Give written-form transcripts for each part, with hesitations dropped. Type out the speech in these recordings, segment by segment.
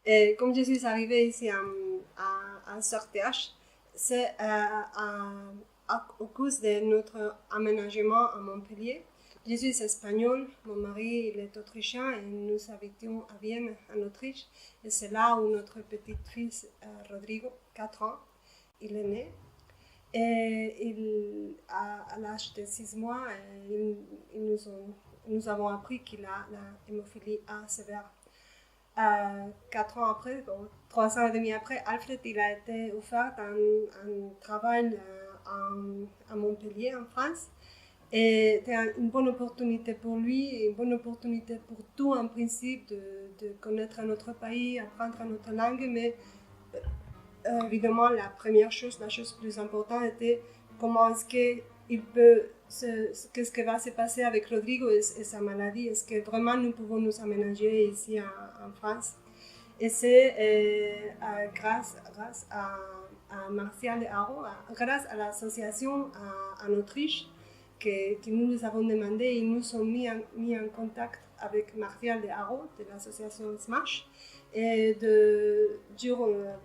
Et comme je suis arrivée ici à Sorteach, c'est au cause de notre aménagement à Montpellier. Je suis espagnole, mon mari il est autrichien et nous habitions à Vienne, en Autriche. Et c'est là où notre petit fils Rodrigo, 4 ans, il est né. Et à l'âge de 6 mois, nous avons appris qu'il a la hémophilie A sévère. 4 ans après, bon, 3 ans et demi après, Alfred il a été offert un travail à Montpellier, en France. Et c'était une bonne opportunité pour lui, une bonne opportunité pour tout en principe de connaître notre pays, apprendre notre langue, mais évidemment la première chose, la chose plus importante était comment est-ce qu'il peut, qu'est-ce qui va se passer avec Rodrigo et sa maladie, est-ce que vraiment nous pouvons nous aménager ici en France. Et c'est grâce à Martial de Haro, grâce à l'association en Autriche, que nous nous avons demandé, ils nous ont mis en contact avec Martial de Haro de l'association SMASH. Et le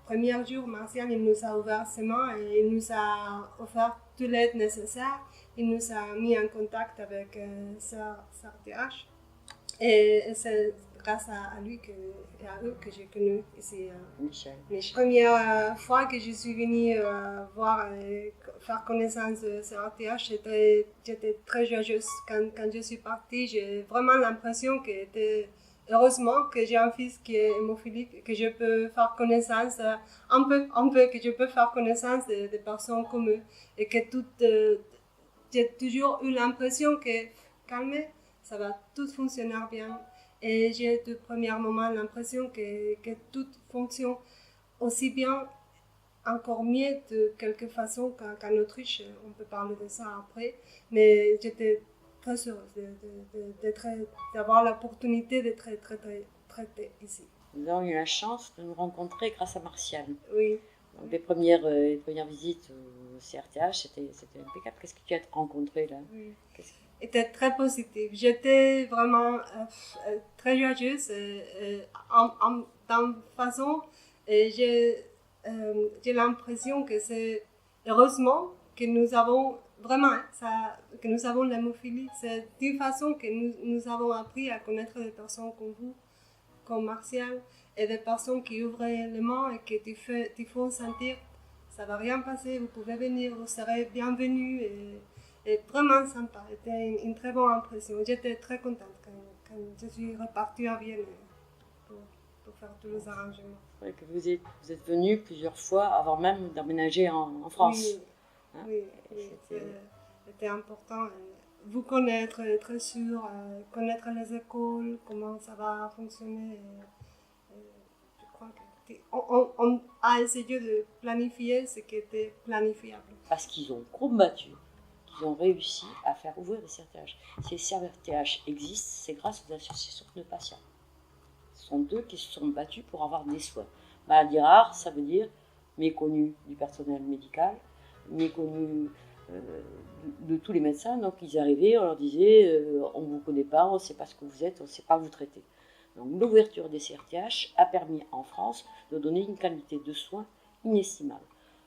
premier jour, Martial il nous a ouvert ses mains et il nous a offert toute l'aide nécessaire. Il nous a mis en contact avec SRTH. Et c'est grâce à lui et à eux que j'ai connu ici Michel. La première fois que je suis venue faire connaissance de CRTH, j'étais très joyeuse. Quand je suis partie, j'ai vraiment l'impression heureusement que j'ai un fils qui est hémophilique, que je peux faire connaissance un peu, que je peux faire connaissance de personnes comme eux. Et que j'ai toujours eu l'impression que, calmez, ça va tout fonctionner bien. Et j'ai de premier moment l'impression que tout fonctionne aussi bien, encore mieux de quelque façon qu'en Autriche. On peut parler de ça après. Mais j'étais très heureuse d'avoir l'opportunité d'être traitée ici. Nous avons eu la chance de nous rencontrer grâce à Martial. Oui. Donc les premières visites au CRTH, c'était impeccable. Qu'est-ce que tu as rencontré là? Oui. Était très positif. J'étais vraiment très joyeuse. D'une façon, j'ai l'impression que c'est heureusement que nous avons vraiment que nous avons l'hémophilie. C'est d'une façon que nous avons appris à connaître des personnes comme vous, comme Martial, et des personnes qui ouvrent les mains et qui te font sentir ça va rien passer, vous pouvez venir, vous serez bienvenus. Et vraiment sympa, c'était une très bonne impression. J'étais très contente quand je suis repartie à Vienne pour faire tous les arrangements. C'est vrai que vous êtes venu plusieurs fois avant même d'emménager en France. Oui, hein? Oui, c'était important. Vous connaître, être sûr, connaître les écoles, comment ça va fonctionner. Je crois qu'on a essayé de planifier ce qui était planifiable. Parce qu'ils ont combattu. Ils ont réussi à faire ouvrir les CRTH. Si les CRTH existent, c'est grâce aux associations de patients. Ce sont eux qui se sont battus pour avoir des soins. Maladie rare, ça veut dire méconnu du personnel médical, méconnu de tous les médecins. Donc ils arrivaient, on leur disait on ne vous connaît pas, on ne sait pas ce que vous êtes, on ne sait pas vous traiter. Donc l'ouverture des CRTH a permis en France de donner une qualité de soins inestimable.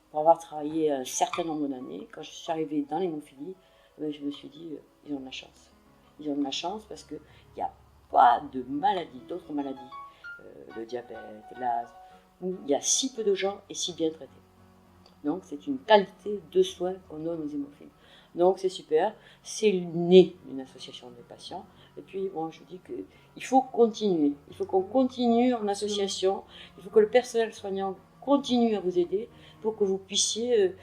Pour avoir travaillé un certain nombre d'années, quand je suis arrivée dans l'hémophilie, je me suis dit, ils ont de la chance. Ils ont de la chance parce qu'il n'y a pas de maladies, d'autres maladies, le diabète, l'asthme, où il y a si peu de gens et si bien traités. Donc c'est une qualité de soins qu'on donne aux hémophiles. Donc c'est super, c'est né d'une association de patients. Et puis bon, je dis qu'il faut continuer, il faut qu'on continue en association, il faut que le personnel soignant continue à vous aider pour que vous puissiez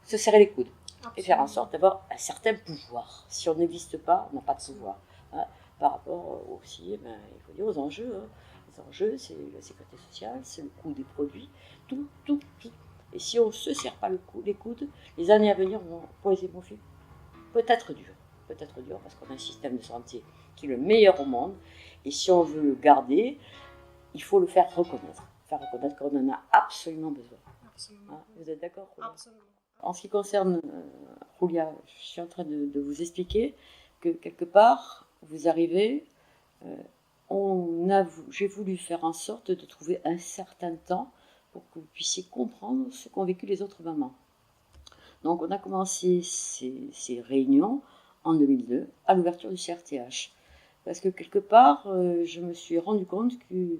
se serrer les coudes. Absolument. Et faire en sorte d'avoir un certain pouvoir. Si on n'existe pas, on n'a pas de pouvoir. Hein. Par rapport aussi, il faut dire aux enjeux. Hein. Les enjeux, c'est la sécurité sociale, c'est le coût des produits, tout. Et si on ne se serre pas les coudes, les années à venir vont, pour les hémophiles, peut-être dur parce qu'on a un système de santé qui est le meilleur au monde. Et si on veut le garder, il faut le faire reconnaître qu'on en a absolument besoin. Absolument. Hein, vous êtes d'accord, Julia? Absolument. En ce qui concerne Julia, je suis en train de vous expliquer que quelque part, vous arrivez j'ai voulu faire en sorte de trouver un certain temps pour que vous puissiez comprendre ce qu'ont vécu les autres mamans. Donc on a commencé ces réunions en 2002 à l'ouverture du CRTH. Parce que quelque part, je me suis rendu compte que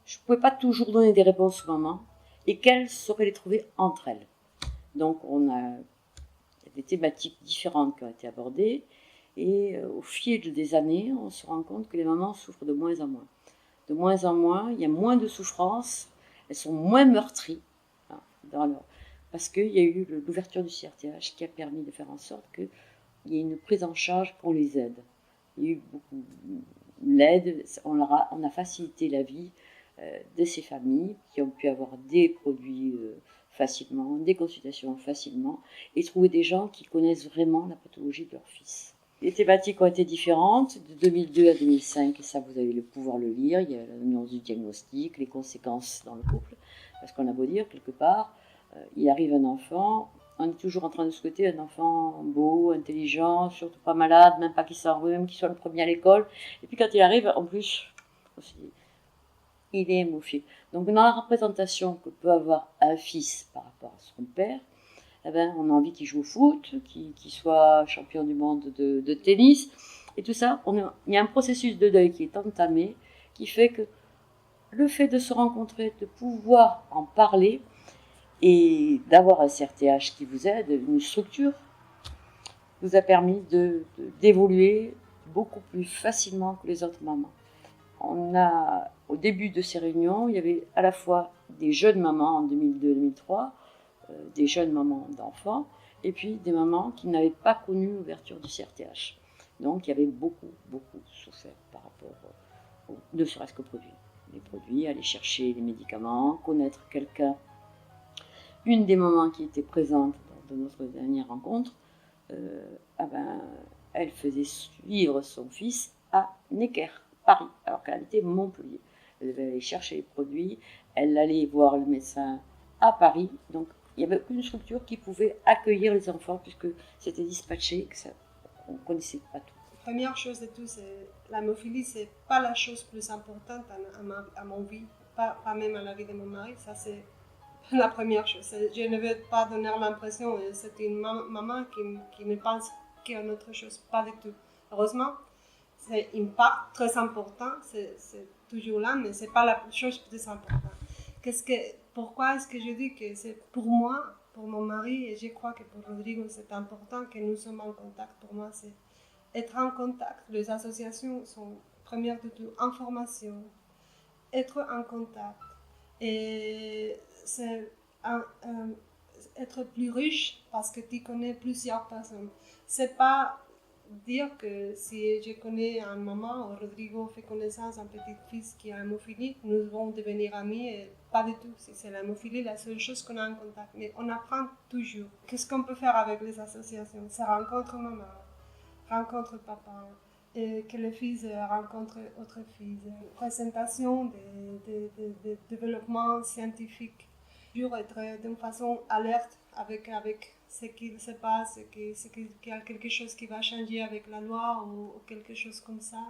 je ne pouvais pas toujours donner des réponses aux mamans et qu'elles sauraient les trouver entre elles. Donc il y a des thématiques différentes qui ont été abordées et au fil des années, on se rend compte que les mamans souffrent de moins en moins. De moins en moins, il y a moins de souffrance, elles sont moins meurtries parce qu'il y a eu l'ouverture du CRTH qui a permis de faire en sorte qu'il y ait une prise en charge, qu'on les aide. Il y a eu beaucoup d'aide, on a facilité la vie de ces familles qui ont pu avoir des produits facilement, des consultations facilement, et trouver des gens qui connaissent vraiment la pathologie de leur fils. Les thématiques ont été différentes, de 2002 à 2005, et ça vous allez pouvoir le lire, il y a l'annonce du diagnostic, les conséquences dans le couple, parce qu'on a beau dire, quelque part, il arrive un enfant, on est toujours en train de souhaiter un enfant beau, intelligent, surtout pas malade, même pas qui s'enrhume, qui soit le premier à l'école, et puis quand il arrive, en plus, il est hémophile. Donc dans la représentation que peut avoir un fils par rapport à son père, eh ben, on a envie qu'il joue au foot, qu'il soit champion du monde de tennis, et tout ça, il y a un processus de deuil qui est entamé, qui fait que le fait de se rencontrer, de pouvoir en parler, et d'avoir un CRTH qui vous aide, une structure, vous a permis d'évoluer beaucoup plus facilement que les autres mamans. Au début de ces réunions, il y avait à la fois des jeunes mamans en 2002-2003, des jeunes mamans d'enfants, et puis des mamans qui n'avaient pas connu l'ouverture du CRTH. Donc il y avait beaucoup souffert par rapport, ne serait-ce qu'aux produits. Les produits, aller chercher les médicaments, connaître quelqu'un. Une des mamans qui était présente dans notre dernière rencontre, elle faisait suivre son fils à Necker, Paris, alors qu'elle habitait Montpellier. Elle devait aller chercher les produits, elle allait voir le médecin à Paris, donc il n'y avait aucune structure qui pouvait accueillir les enfants puisque c'était dispatché, on ne connaissait pas tout. La première chose de tout, c'est l'hémophilie, c'est pas la chose plus importante à mon vie, pas même à la vie de mon mari, ça c'est la première chose. Je ne veux pas donner l'impression que c'est une maman qui me pense qu'il y a une autre chose, pas du tout. Heureusement, c'est une part très importante, c'est toujours là, mais c'est pas la chose plus importante. Pourquoi est-ce que je dis que c'est pour moi, pour mon mari, et je crois que pour Rodrigo c'est important que nous sommes en contact. Pour moi, c'est être en contact. Les associations sont, première de tout, information, être en contact. Et c'est être plus riche parce que tu connais plusieurs personnes. C'est pas dire que si je connais un maman ou Rodrigo fait connaissance d'un petit-fils qui a l'hémophilie, nous vont devenir amis. Et pas du tout. Si c'est l'hémophilie, la seule chose qu'on a en contact. Mais on apprend toujours. Qu'est-ce qu'on peut faire avec les associations? Ça rencontre maman, rencontre papa, et que le fils rencontre autre fils. Présentation de développement scientifique. Toujours être d'une façon alerte avec ce qui se passe, qu'il y a quelque chose qui va changer avec la loi ou quelque chose comme ça.